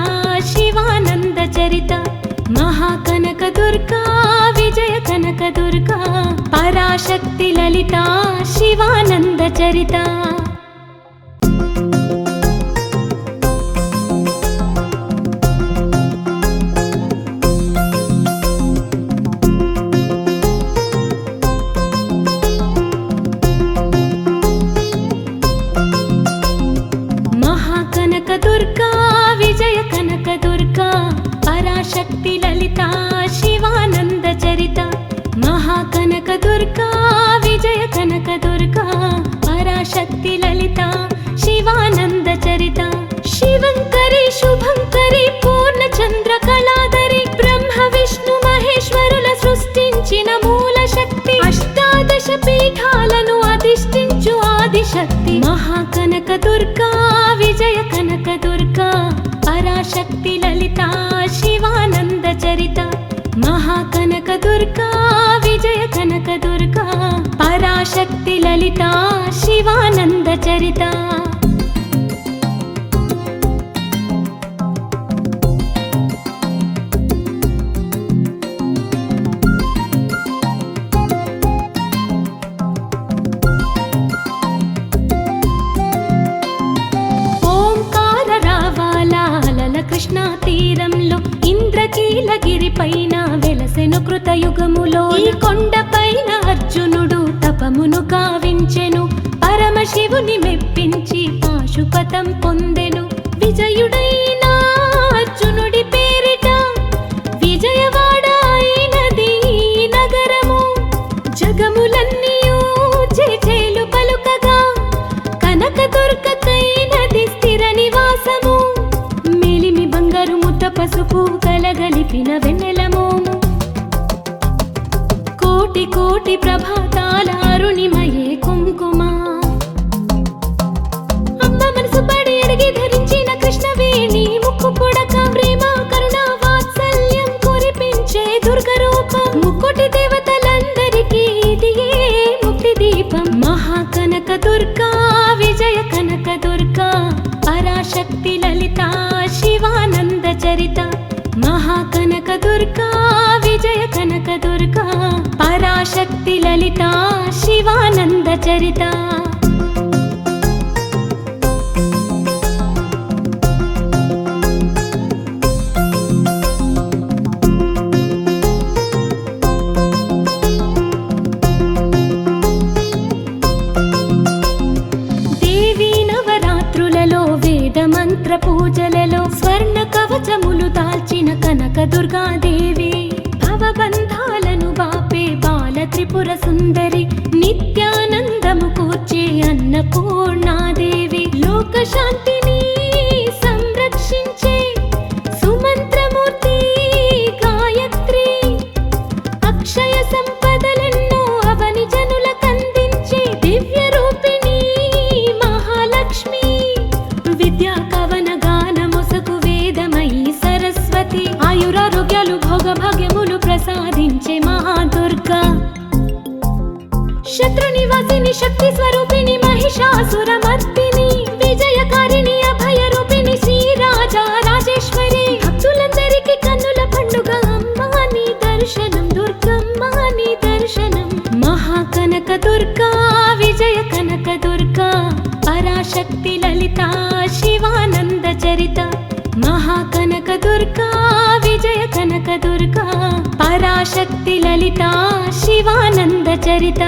Speaker 1: శివానంద చరిత. మహాకనక దుర్గా విజయ కనక దుర్గా పరాశక్తి లలిత శివానంద చరిత. మహాకనక దుర్గా విజయ కనక దుర్గా పరాశక్తి లలిత శివానంద చరిత. మహాకనక దుర్గా విజయ కనక దుర్గా పరాశక్తి లలిత శివానంద చరిత. శివంకరి శుభంకరి పూర్ణచంద్ర కళాధరి. బ్రహ్మ విష్ణు మహేశ్వరుల సృష్టించిన మూల శక్తి. అష్టాదశ పీఠాలను అధిష్ఠించు ఆదిశక్తి. మహాకనక దుర్గా విజయ కనక దుర్గా పరాశక్తి లలిత శివానంద చరిత. మహాకనక దుర్గా విజయ కనక దుర్గా పరాశక్తి లలిత శివానంద చరిత. ఓంకార రావాల అలల కృష్ణా తీరంలో ఇంద్రకీలగిరి పైన వెలసెను కృతయుగములో. ఈ కొండ పైన అర్జునుడు తపమును గావించెను. పరమశివుని మెప్పించి పాశుపతం పొందెను. విజయుడైన అర్జునుడి పేరిట విజయవాడ అయినది ఈ నగరము. జగములన్నీయూ చేచేలు పలుకగా కనకదుర్గకైనది స్థిర నివాసము. మేలిమి బంగారు ముద్ద పసుపు కలగలిపిన వెన్నెల మోము. కోటి కోటి ప్రభాతాల అరుణిమయే కుంకుమ. అమ్మ మనసు పడి అడిగి ధరించిన కృష్ణవేణి ముక్కు పుడక ప్రేమ కరుణ వాత్సల్యం కురిపించే దుర్గ రూపం. ముక్కోటి దేవతలందరికీ ఇదియే ముక్తి దీపం. మహాకనక దుర్గా విజయ కనక దుర్గా పరాశక్తి లలిత శివానంద చరిత. మహాకనక దుర్గా విజయ కనక దుర్గా పరాశక్తి లలిత శివానంద చరిత. అన్నపూర్ణాదేవి లోక శాంతిని సంరక్షించే సుమంత్రమూర్తి గాయత్రి అక్షయ సంపదలెన్నో అవని జనులకందించే దివ్య రూపిణి మహాలక్ష్మి విద్యా కవన గానమొసగు వేదమయీ సరస్వతి ఆయురారోగ్యాలు భోగభాగ్యములు ప్రసాదించే మహాదుర్గా శత్రు నివాసిని శక్తి స్వరూపిణి మహిషాసురమర్దిని విజయకారిణి అభయ రూపిణి శ్రీరాజ రాజేశ్వరి భక్తులందరికీ కన్నుల పండుగ అమ్మా నీ దర్శనం దుర్గమ్మ నీ దర్శనం మహాకనక దుర్గా విజయ కనక దుర్గా పరాశక్తి లలిత శివానంద చరిత మహాకనక దుర్గా విజయ కనక దుర్గా పరాశక్తి లలిత శివానంద చరిత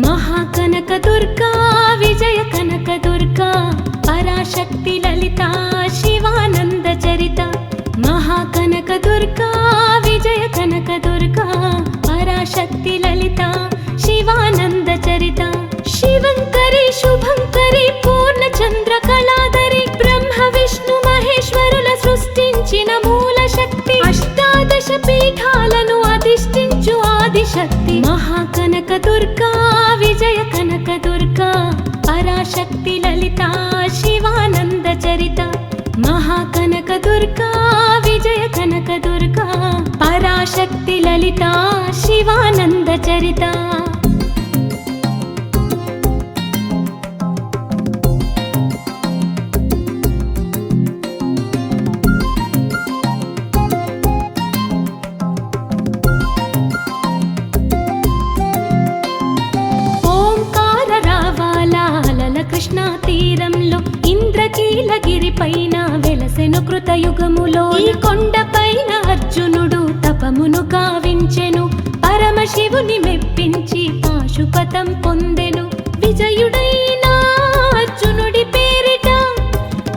Speaker 1: మహాకనక దుర్గా విజయ కనక దుర్గా పరాశక్తి లలిత శివానంద చరిత మహాకనక దుర్గా విజయ కనక దుర్గా పరాశక్తి లలిత శివానంద చరిత శివంకరి శుభంకరి పూర్ణచంద్ర కళాధరి బ్రహ్మ విష్ణు మహేశ్వరుల సృష్టించిన మూల శక్తి అష్టాదశ పీఠాలను అధిష్ఠించు ఆదిశక్తి మహాకనక దుర్గా విజయ కనక దుర్గా పరాశక్తి లలిత శివానంద చరిత మహాకనక దుర్గా విజయ కనక దుర్గా పరాశక్తి లలిత శివానంద చరిత కృష్ణా తీరంలో ఇంద్రకీలగిరి పైన వెలసెను కృతయుగములో ఈ కొండ పైన అర్జునుడు తపమును గావించెను పరమశివుని మెప్పించి పాశుపతం పొందెను విజయుడైన అర్జునుడి పేరిట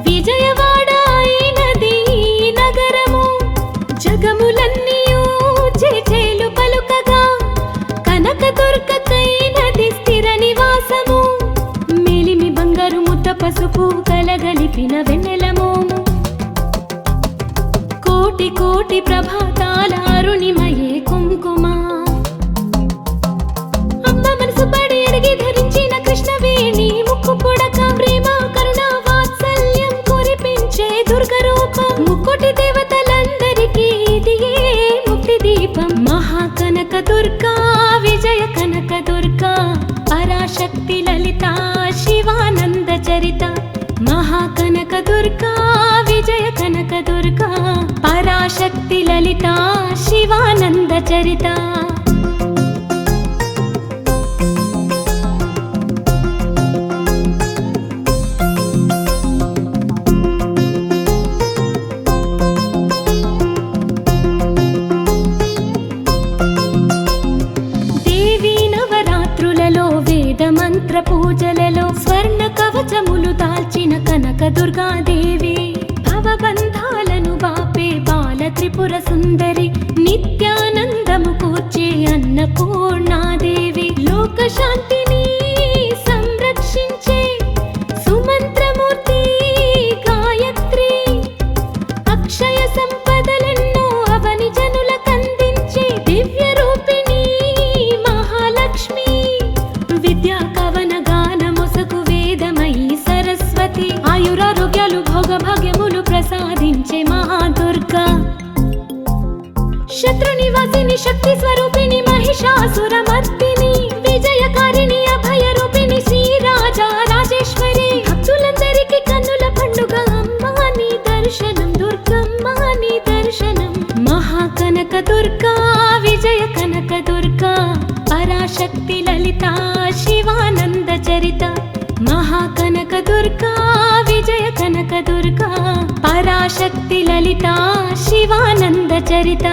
Speaker 1: విజయవాడ అయినది నగరము జగములన్నీయూ చేచేలు పలుకగా కనక దుర్గకైనది స్థిర నివాసము పసుపు కలగలిపిన వెన్నెలమోము కోటి కోటి ప్రభాతాల అరుణిమయే కుంకుమ అమ్మ మనసు పడి అడిగి ధరించిన కృష్ణవేణి ముక్కు పుడక ప్రేమ కరుణ వాత్సల్యం కురిపించే దుర్గ రూపం ముక్కోటి దేవతలందరికీ ఇదియే ముక్తి దీపం మహాకనక దుర్గా విజయ కనక దుర్గా పరాశక్తి లలిత శివానంద చరిత మహాకనక దుర్గా విజయ కనక దుర్గా పరాశక్తి లలిత శివానంద చరిత మంత్ర పూజలలో స్వర్ణ కవచములు దాల్చిన కనక దుర్గాదేవి భవబంధాలను బాపే బాల త్రిపుర సుందరి నిత్యానందము కూర్చే అన్నపూర్ణాదేవి లోక శాంతిని సంరక్షించే సుమంత్రమూర్తి గాయత్రి అక్షయ సంపదలెన్నో అవని జనులకందించే దివ్య రూపిణి మహాలక్ష్మి విద్యా కవన గానమొసగు వేదమయీ సరస్వతి ఆయురారోగ్యాలు భోగభాగ్యములు ప్రసాదించే మహాదుర్గా శత్రు నివాసిని శక్తి స్వరూపిణి మహిషాసురమర్దిని విజయకారిణి అభయ రూపిణి శ్రీరాజ రాజేశ్వరి భక్తులందరికీ కన్నుల పండుగ అమ్మా నీ దర్శనం దుర్గమ్మ నీ దర్శనం మహాకనక దుర్గా విజయ కనక దుర్గా పరాశక్తి లలిత శివానంద చరిత మహాకనక దుర్గా విజయ కనక దుర్గా పరాశక్తి లలిత శివానంద చరిత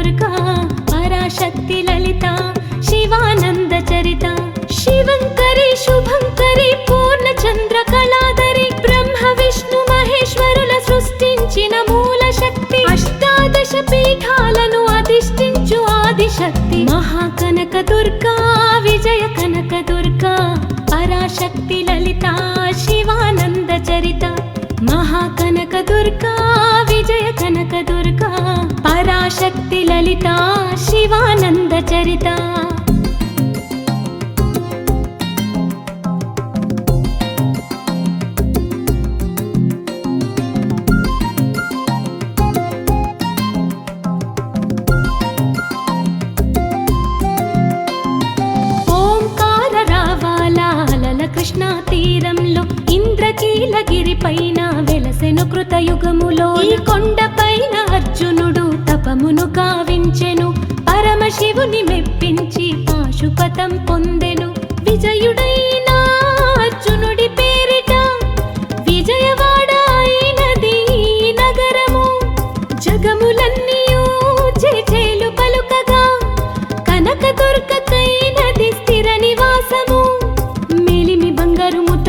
Speaker 1: దుర్గా పరాశక్తి లలిత శివానంద చరిత శివంకరి శుభంకరి పూర్ణచంద్ర కళాధరి బ్రహ్మ విష్ణు మహేశ్వరుల సృష్టించిన మూల శక్తి అష్టాదశ పీఠాలను అధిష్ఠించు ఆదిశక్తి మహాకనక దుర్గా విజయ కనక దుర్గా పరాశక్తి లలిత శివానంద చరిత మహాకనక దుర్గా విజయ కనక దుర్గా పరాశక్తి లలిత శివానంద చరిత కృష్ణా తీరంలో ఇంద్రకీలగిరి పైన వెలసెను కృతయుగములో ఈ కొండ పైన అర్జునుడు తపమును కావించెను పరమశివుని మెప్పించి పాశుపతం పొందెను విజయుడైన అర్జునుడి పేరిట విజయవాడ అయినది నగరము జగములన్నీయూ చేచేలు పలుకగా కనకదుర్గకైనది స్థిర నివాసము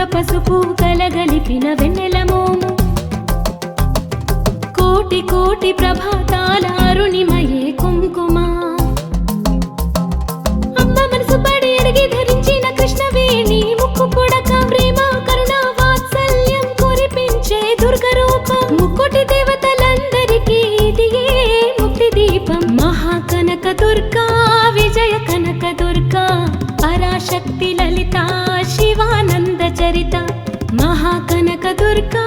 Speaker 1: పసుపు కలగలిపిన వెన్నెల మోము కోటి కోటి ప్రభాతాల అరుణిమయే కుంకుమ అమ్మ మనసు పడి అడిగి ధరించిన కృష్ణవేణి ముక్కు పుడక ప్రేమ కరుణ వాత్సల్యం కురిపించే దుర్గ రూపం ముక్కోటి దేవతలందరికీ ఇదియే ముక్తి దీపం మహాకనక దుర్గా విజయ కనక దుర్గా పరాశక్తి లలిత శివానంద చరిత మహాకనక దుర్గా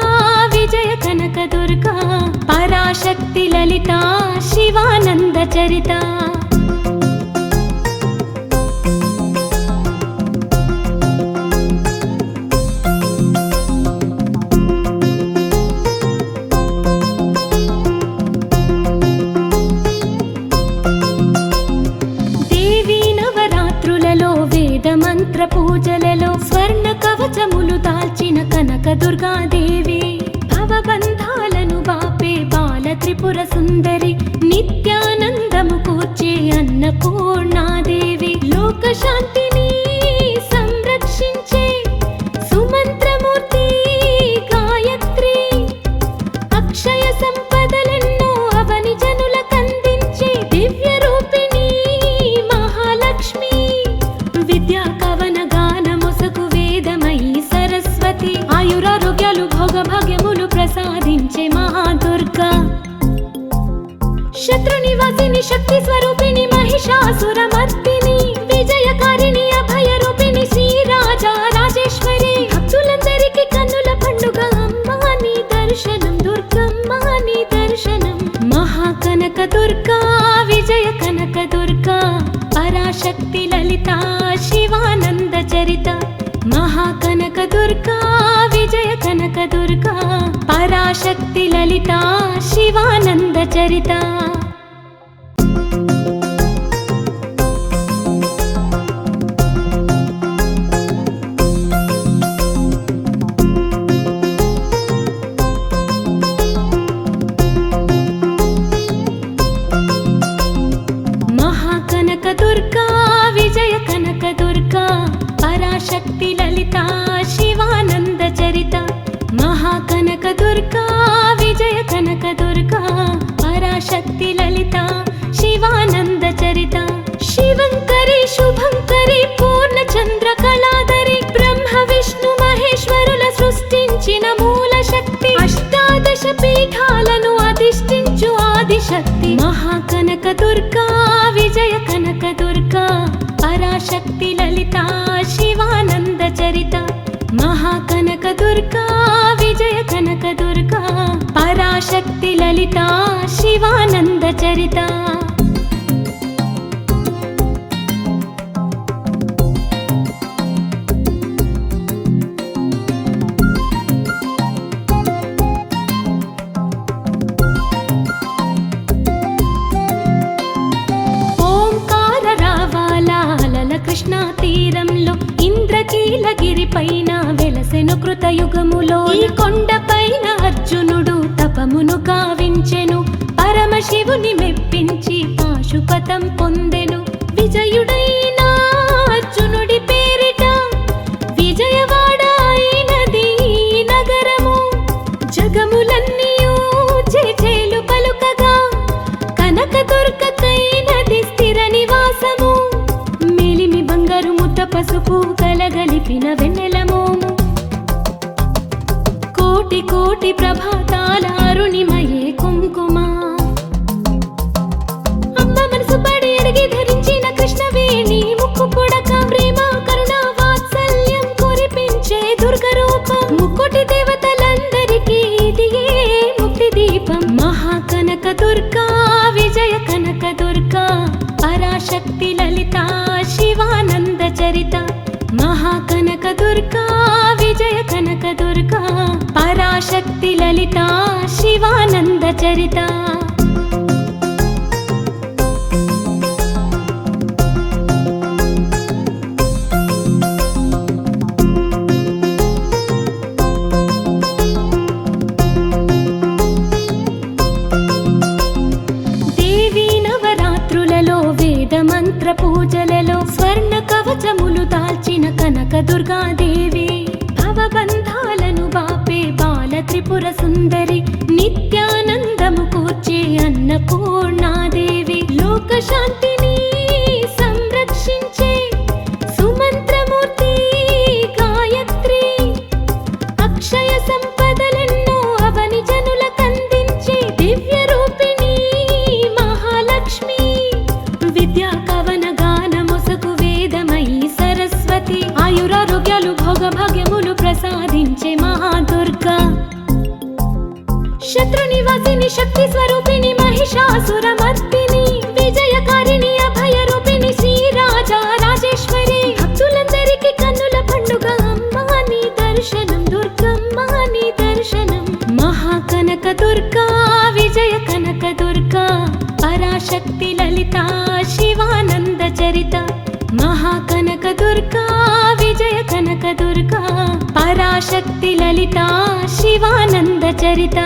Speaker 1: విజయ కనక దుర్గా పరాశక్తి లలిత శివానంద చరిత మంత్ర పూజలలో స్వర్ణ కవచములు దాల్చిన కనక దుర్గాదేవి భవబంధాలను బాపే బాల త్రిపుర సుందరి నిత్యానందము కూర్చే అన్నపూర్ణాదేవి లోక శాంతిని సంరక్షించే సుమంత్రమూర్తి గాయత్రి అక్షయ సంపదలెన్నో అవని జనులకందించే దివ్య రూపిణి మహాలక్ష్మి విద్యా కవన గాన మొసకు వేదమయీ సరస్వతి ఆయురారోగ్యాలు భోగభాగ్యములు ప్రసాదించే మహాదుర్గా శత్రు నివాసిని శక్తి స్వరూపిణి మహిషాసురమర్దిని విజయకారిణి అభయ రూపిణి శ్రీరాజా రాజేశ్వరి భక్తులందరికీ కన్నుల పండుగ అమ్మా నీ దర్శనం దుర్గమ్మ నీ దర్శనం మహాకనక దుర్గా విజయ కనక దుర్గా పరాశక్తి లలిత శివానంద చరిత మహాకనక దుర్గా విజయ కనక దుర్గా పరాశక్తి లలిత శివానంద చరిత దుర్గా విజయ కనక దుర్గా పరాశక్తి లలిత శివానంద చరిత మహాకనక దుర్గా విజయ కనక దుర్గా పరాశక్తి లలిత శివానంద చరిత శివంకరి శుభంకరి పూర్ణచంద్ర కళాధరి బ్రహ్మ విష్ణు మహేశ్వరుల సృష్టించిన మూల శక్తి అష్టాదశ పీఠాలను అధిష్ఠించు ఆదిశక్తి మహాకనక దుర్గా విజయ కనక దుర్గా పరాశక్తి లలిత శివానంద చరిత మహాకనక దుర్గా విజయ కనక దుర్గా పరాశక్తి లలిత శివానంద చరిత కృష్ణా తీరంలో ఇంద్రకీలగిరి పైన వెలసెను కృతయుగములో ఈ కొండ పైన అర్జునుడు తపమును కావించెను పరమశివుని మెప్పించి పాశుపతం పొందెను. విజయుడైన అర్జునుడి పేరిట విజయవాడ అయినది ఈ నగరము. జగములన్నీయు చేచేలు పలుకగా కనకదుర్గకైనది స్థిర నివాసము. మేలిమి బంగారు ముద్ద పసుపు కలగలిపిన వెన్నెలమోము. కోటి కోటి ప్రభాతాల అరుణిమయే కుంకుమ. అమ్మ మనసు పడి అడిగి ధరించిన కృష్ణవేణి ముక్కు పుడక ప్రేమ కరుణ వాత్సల్యం కురిపించే దుర్గ రూపం. ముక్కోటి దేవతలందరికీ ఇదియే ముక్తి దీపం. మహాకనక దుర్గా విజయ కనక దుర్గా పరాశక్తి లలిత శివానంద చరిత. మహాకనక దుర్గా విజయ కనక దుర్గా పరాశక్తి లలిత శివానంద చరిత. దేవి నవరాత్రులలో వేద మంత్ర పూజలలో స్వర్ణ కవచములు దాల్చిన కనక దుర్గాదేవి. భవబంధాలను బాపే బాల త్రిపుర సుందరి నిత్యానందము కూర్చే అన్నపూర్ణాదేవి. లోక శాంతిని సంరక్షించే సుమంత్రమూర్తి గాయత్రి. అక్షయ సంపదలెన్నో అవని జనులకందించే దివ్య రూపిణి మహాలక్ష్మి. విద్యా కవన గాన మొసగు వేదమయీ సరస్వతి. ఆయురారోగ్యాలు భోగ భాగ్యములు ప్రసాదించే మహాదుర్గా. శత్రు నివాసిని శక్తి స్వరూపిణి మహిషాసురమర్దిని. విజయకారిణి అభయ రూపిణి శ్రీరాజా రాజేశ్వరి. భక్తులందరికీ కన్నుల పండుగ అమ్మా నీ దర్శనం దుర్గమ్మ నీ దర్శనం. మహాకనక దుర్గా విజయ కనక దుర్గా పరాశక్తి లలిత శివానంద చరిత. మహాకనక దుర్గా విజయ కనక దుర్గా పరాశక్తి లలిత శివానంద చరిత.